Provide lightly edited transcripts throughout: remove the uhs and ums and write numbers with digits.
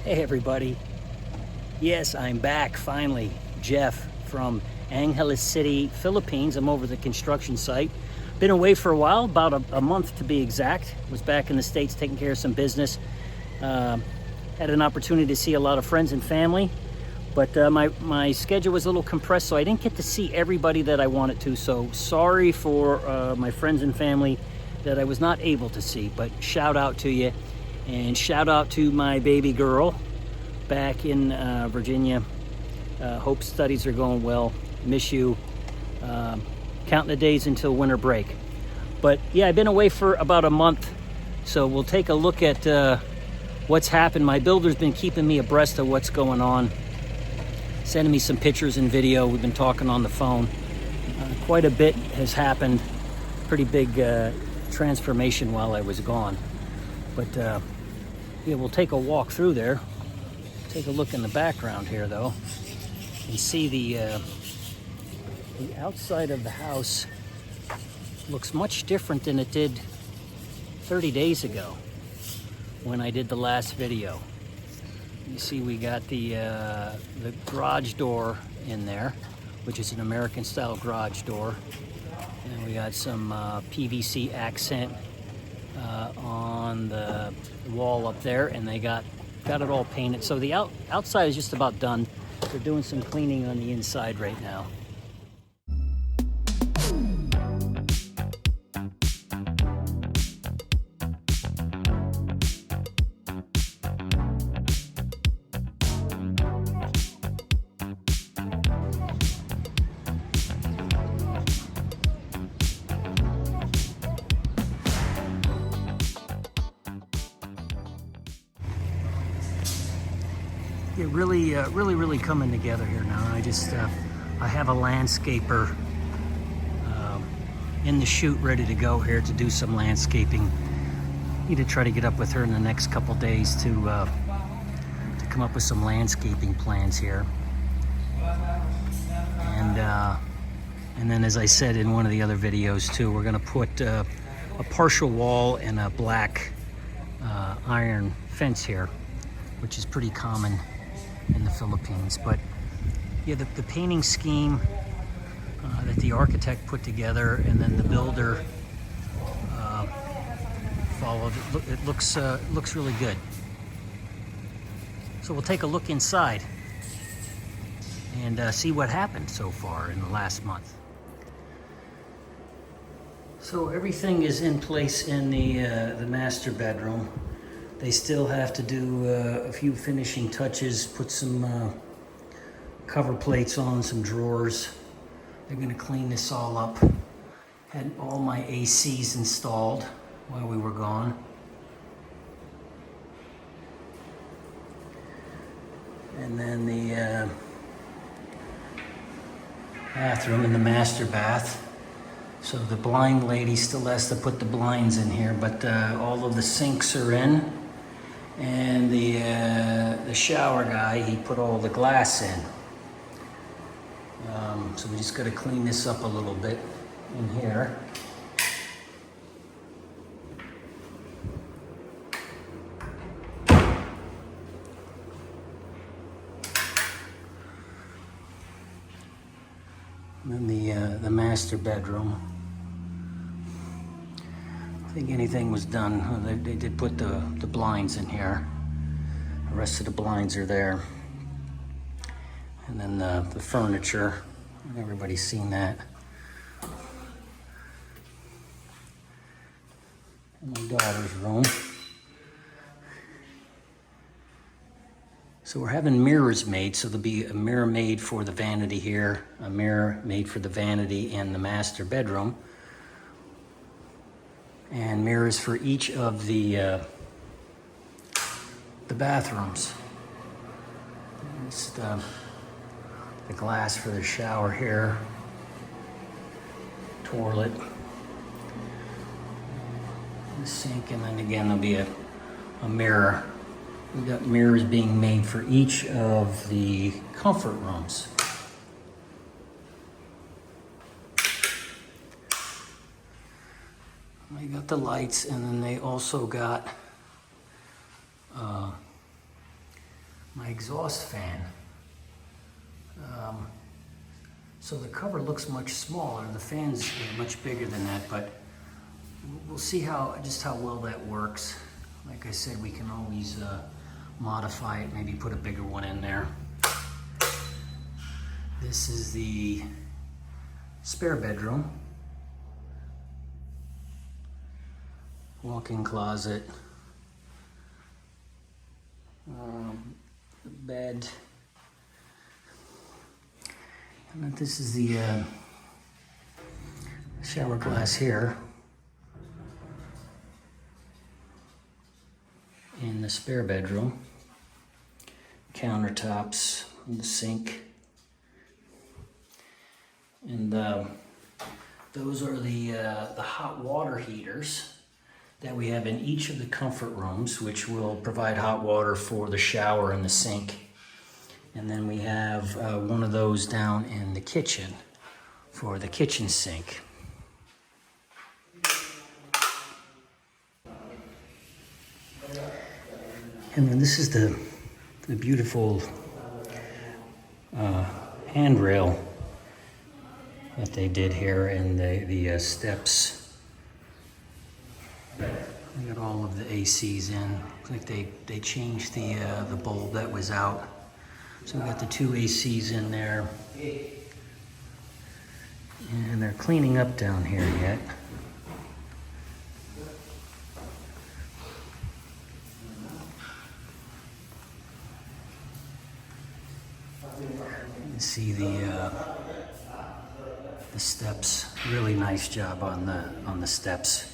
Hey everybody. Yes, I'm back finally. Jeff from Angeles City, Philippines. I'm over at the construction site. Been away for a while, about a month to be exact. Was back in the States taking care of some business. Had an opportunity to see a lot of friends and family, but my schedule was a little compressed, so I didn't get to see everybody that I wanted to. So sorry for my friends and family that I was not able to see, but shout out to you. And shout out to my baby girl back in Virginia. Hope studies are going well. Miss you. Counting the days until winter break. But yeah, I've been away for about a month, so we'll take a look at what's happened. My builder's been keeping me abreast of what's going on, sending me some pictures and video. We've been talking on the phone. Quite a bit has happened. Pretty big transformation while I was gone. But yeah, we'll take a walk through there. Take a look in the background here, though, and see the outside of the house looks much different than it did 30 days ago when I did the last video. You see, we got the garage door in there, which is an American-style garage door, and we got some PVC accent on the wall up there, and they got it all painted. So the outside is just about done. They're doing some cleaning on the inside right now. It really coming together here now. I have a landscaper in the chute ready to go here to do some landscaping. Need to try to get up with her in the next couple days to come up with some landscaping plans here. And then, as I said in one of the other videos too, we're gonna put a partial wall and a black iron fence here, which is pretty common in the Philippines. But yeah, the painting scheme that the architect put together and then the builder followed, it looks really good. So we'll take a look inside and see what happened so far in the last month. So everything is in place in the master bedroom. They still have to do a few finishing touches, put some cover plates on, some drawers. They're gonna clean this all up. Had all my ACs installed while we were gone. And then the bathroom and the master bath. So the blind lady still has to put the blinds in here, but all of the sinks are in. And the shower guy, he put all the glass in. So we just got to clean this up a little bit in here. And then the master bedroom. I think anything was done. They did put the blinds in here. The rest of the blinds are there. And then the furniture. Everybody's seen that. And my daughter's room. So we're having mirrors made. So there'll be a mirror made for the vanity here, a mirror made for the vanity in the master bedroom, and mirrors for each of the bathrooms. Just the glass for the shower here, toilet, the sink, and then again there'll be a mirror. We've got mirrors being made for each of the comfort rooms. They got the lights, and then they also got my exhaust fan. So the cover looks much smaller. The fan's much bigger than that, but we'll see just how well that works. Like I said, we can always modify it, maybe put a bigger one in there. This is the spare bedroom. Walk-in closet. Bed. And then this is the shower glass here. In the spare bedroom. Countertops, the sink. And those are the hot water heaters that we have in each of the comfort rooms, which will provide hot water for the shower and the sink. And then we have one of those down in the kitchen for the kitchen sink. And then this is the beautiful handrail that they did here, and the steps. We got all of the ACs in. Looks like they changed the bulb that was out. So we got the 2 ACs in there. And they're cleaning up down here yet. You can see the steps. Really nice job on the steps.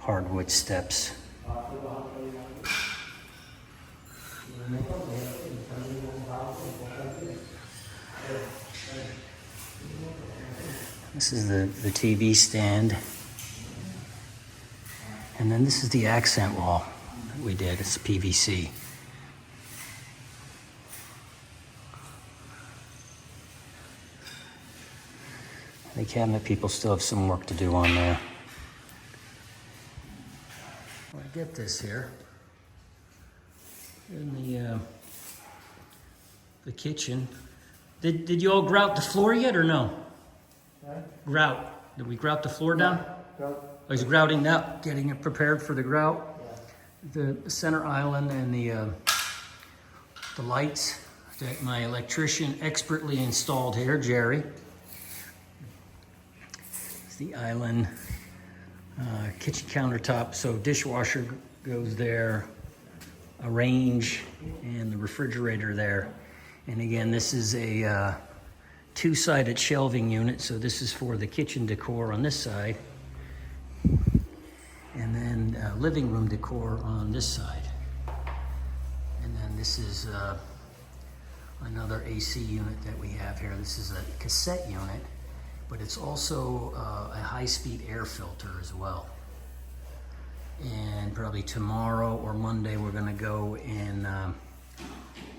Hardwood steps. This is the TV stand. And then this is the accent wall that we did. It's PVC. The cabinet people still have some work to do on there. I get this here. In the kitchen. Did you all grout the floor yet or no? What? Grout. Did we grout the floor down? Grout. I was grouting up, getting it prepared for the grout. Yeah. The center island and the lights that my electrician expertly installed here, Jerry. It's the island. Kitchen countertop, so dishwasher goes there, a range, and the refrigerator there. And again, this is a 2-sided shelving unit, so this is for the kitchen decor on this side, and then living room decor on this side. And then this is another AC unit that we have here. This is a cassette unit, but it's also a high-speed air filter as well. And probably tomorrow or Monday we're going to go and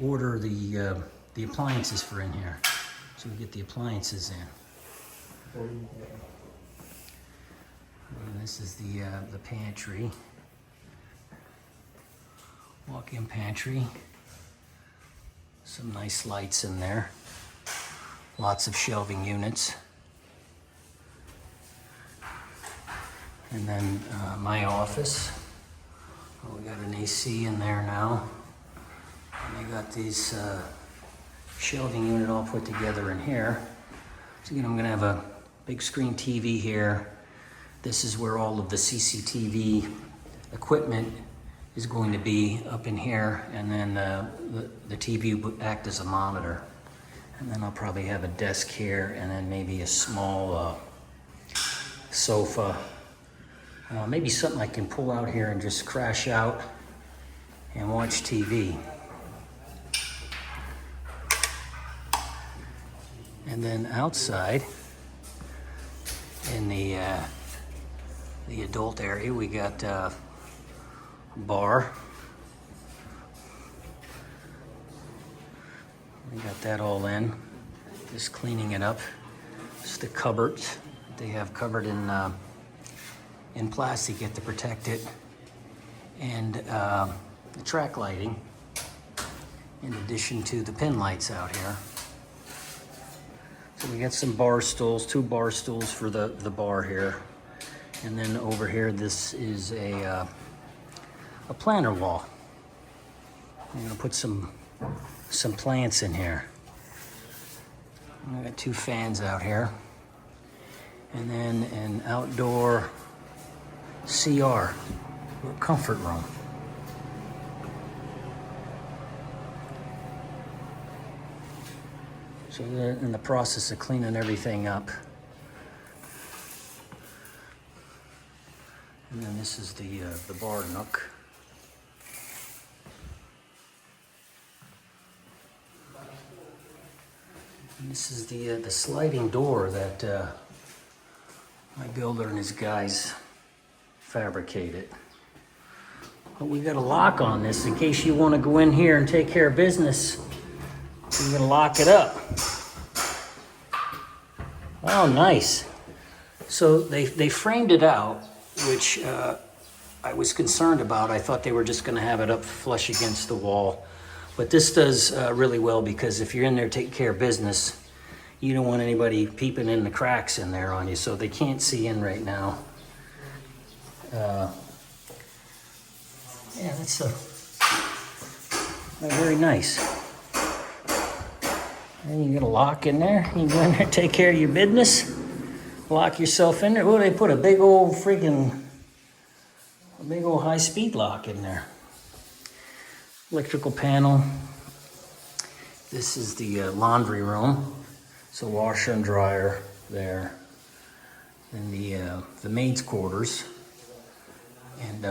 order the appliances for in here, so we get the appliances in. And this is the pantry, walk-in pantry. Some nice lights in there. Lots of shelving units. And then my office. Oh, we got an AC in there now. And I got these shelving unit all put together in here. So again, I'm gonna have a big screen TV here. This is where all of the CCTV equipment is going to be up in here. And then the TV will act as a monitor. And then I'll probably have a desk here, and then maybe a small sofa. Maybe something I can pull out here and just crash out and watch TV. And then outside in the adult area, we got a bar. We got that all in. Just cleaning it up. Just the cupboards they have covered in plastic yet to protect it, and the track lighting. in addition to the pin lights out here. So we got some bar stools, 2 bar stools for the bar here. And then over here, this is a planter wall. I'm gonna put some plants in here. I got 2 fans out here. And then an outdoor CR, or comfort room. So they're in the process of cleaning everything up. And then this is the bar nook. And this is the sliding door that my builder and his guys fabricated. But we got a lock on this in case you want to go in here and take care of business. We're gonna lock it up. Oh, nice. So they framed it out, which I was concerned about. I thought they were just gonna have it up flush against the wall. But this does really well, because if you're in there taking care of business, you don't want anybody peeping in the cracks in there on you, so they can't see in right now. Yeah, that's very nice. And you get a lock in there. You can go in there and take care of your business. Lock yourself in there. Oh, they put a big old high-speed lock in there. Electrical panel. This is the laundry room. So washer and dryer there. And the maid's quarters. And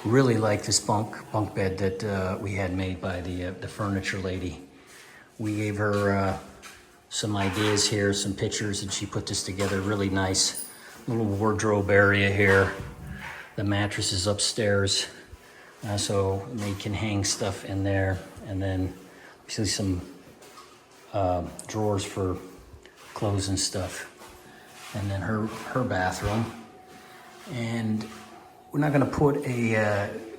really like this bunk bed that we had made by the furniture lady. We gave her some ideas here, some pictures, and she put this together really nice. Little wardrobe area here. The mattress is upstairs, so they can hang stuff in there. And then see some drawers for clothes and stuff. And then her bathroom. And we're not gonna put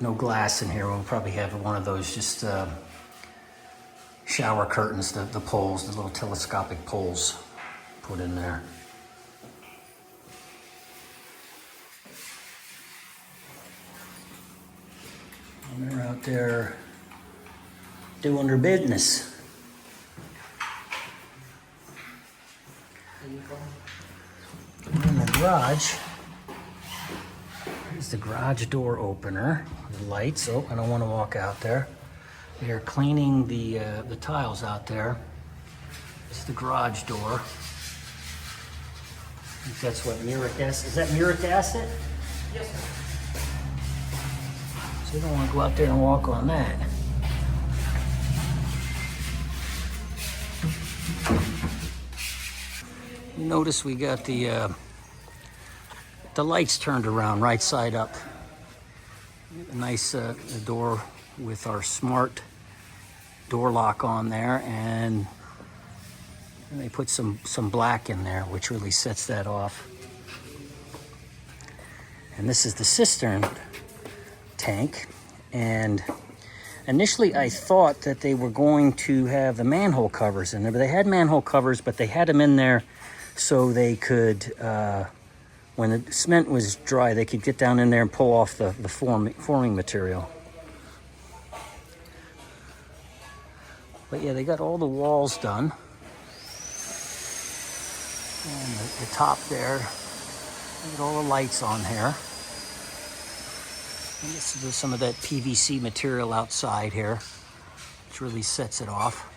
no glass in here. We'll probably have one of those just shower curtains, the poles, the little telescopic poles put in there. And they're out there doing their business. In the garage, here's the garage door opener, the lights. Oh, I don't want to walk out there. They are cleaning the tiles out there. It's the garage door. I think that's what, muric acid? Is that muric acid? Yes, sir. So you don't want to go out there and walk on that. You notice we got the lights turned around, right side up. A nice door with our smart door lock on there, and they put some black in there, which really sets that off. And this is the cistern tank. And initially I thought that they were going to have the manhole covers in there, but they had manhole covers, but they had them in there so they could, when the cement was dry, they could get down in there and pull off the forming material. But yeah, they got all the walls done. And the top there, they got all the lights on here. And this is some of that PVC material outside here, which really sets it off.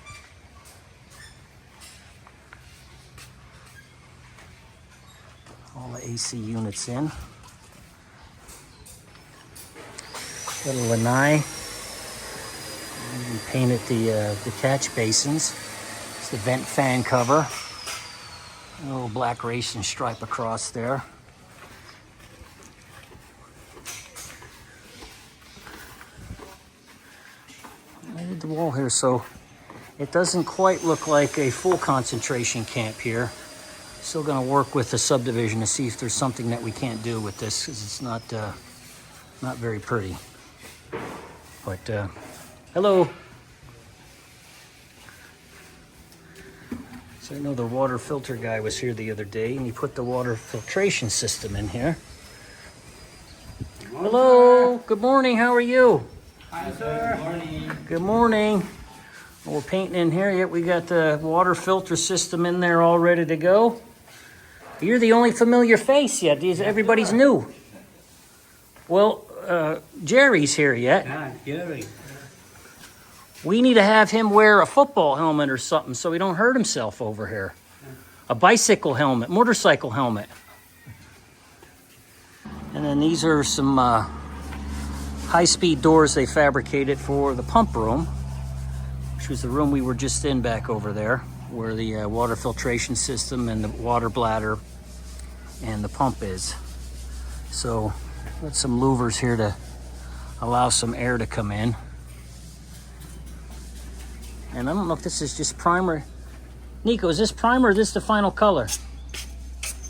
All the AC units in. Got a lanai. We painted the catch basins. It's the vent fan cover. A little black racing stripe across there. I did the wall here, so it doesn't quite look like a full concentration camp here. Still gonna work with the subdivision to see if there's something that we can't do with this, because it's not very pretty. But hello. So I know the water filter guy was here the other day, and he put the water filtration system in here. Hello, good morning, how are you? Hi, sir. Good morning. Good morning. Well, we're painting in here yet. We got the water filter system in there all ready to go. You're the only familiar face yet. Everybody's new. Well, Jerry's here yet. Ah, Jerry. We need to have him wear a football helmet or something so he don't hurt himself over here. A bicycle helmet, motorcycle helmet. And then these are some high-speed doors they fabricated for the pump room, which was the room we were just in back over there, where the water filtration system and the water bladder and the pump is. So got some louvers here to allow some air to come in. And I don't know if this is just primer. Nico, is this primer or is this the final color?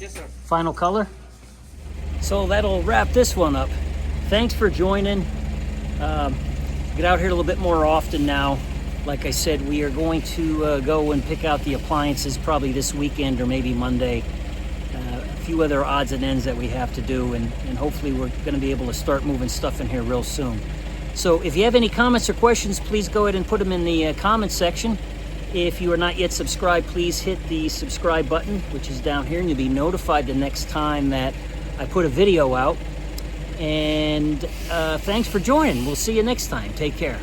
Yes, sir. Final color? So that'll wrap this one up. Thanks for joining. Get out here a little bit more often now. Like I said, we are going to go and pick out the appliances probably this weekend or maybe Monday. A few other odds and ends that we have to do, and hopefully we're going to be able to start moving stuff in here real soon. So if you have any comments or questions, please go ahead and put them in the comment section. If you are not yet subscribed, please hit the subscribe button, which is down here, and you'll be notified the next time that I put a video out. And thanks for joining. We'll see you next time. Take care.